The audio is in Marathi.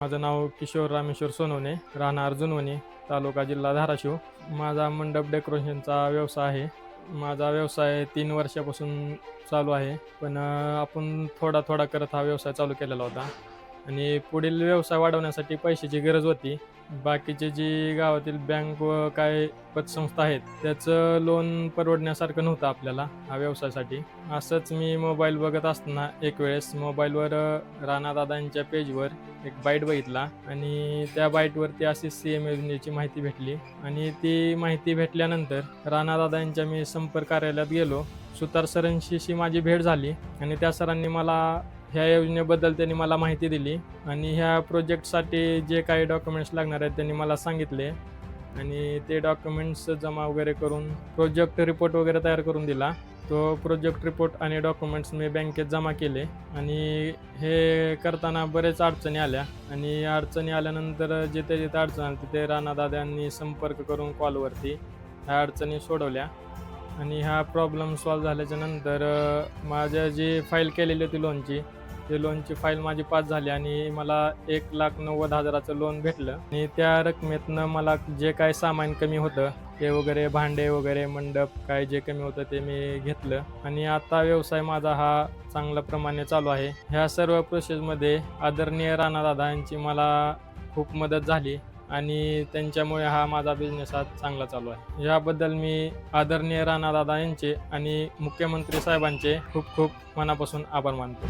माझं नाव किशोर रामेश्वर सोनवणे, राहणार जुनवणे, तालुका जिल्हा धाराशिव. माझा मंडप डेकोरेशनचा व्यवसाय आहे. माझा व्यवसाय 3 वर्षापासून चालू आहे. पण आपण थोडा थोडा करत हा व्यवसाय चालू केलेला होता आणि पुढील व्यवसाय वाढवण्यासाठी पैशाची गरज होती. बाकीचे जी गावातील बँक व काय पतसंस्था आहेत त्याचं लोन परवडण्यासारखं नव्हतं आपल्याला हा व्यवसायासाठी. असंच मी मोबाईल बघत असताना एक वेळेस मोबाईलवर राणादादांच्या पेजवर एक बाईट बघितला आणि त्या बाईटवरती अशी CM योजनेची माहिती भेटली आणि ती माहिती भेटल्यानंतर राणादादांच्या मी संपर्क कार्यालयात गेलो. सुतार सरांशी माझी भेट झाली आणि त्या सरांनी मला ह्या योजनेबद्दल त्यांनी मला माहिती दिली आणि ह्या प्रोजेक्टसाठी जे काही डॉक्युमेंट्स लागणार आहेत त्यांनी मला सांगितले आणि ते डॉक्युमेंट्स जमा वगैरे करून प्रोजेक्ट रिपोर्ट वगैरे तयार करून दिला. तो प्रोजेक्ट रिपोर्ट आणि डॉक्युमेंट्स मी बँकेत जमा केले आणि हे करताना बरेच अडचणी आल्या आणि अडचणी आल्यानंतर जिथे जिथे अडचण आली तिथे राणादादांनी संपर्क करून कॉलवरती ह्या अडचणी सोडवल्या आणि हा प्रॉब्लेम सॉल्व झाल्याच्या नंतर माझ्या जी फाईल केलेली होती लोनची फाईल माझी पास झाली आणि मला 1,90,000चं लोन भेटलं आणि त्या रकमेतनं मला जे काय सामान कमी होतं ते वगैरे भांडे वगैरे मंडप काय जे कमी होतं ते मी घेतलं आणि आता व्यवसाय माझा हा चांगल्या प्रमाणे चालू आहे. ह्या सर्व प्रोसेसमध्ये आदरणीय राणादादा यांची मला खूप मदत झाली आणि त्यांच्यामुळे हा माझा बिझनेस आज चांगला चालू आहे. याबद्दल मी आदरणीय राणादादा यांचे आणि मुख्यमंत्री साहेबांचे खूप खूप मनापासून आभार मानतो.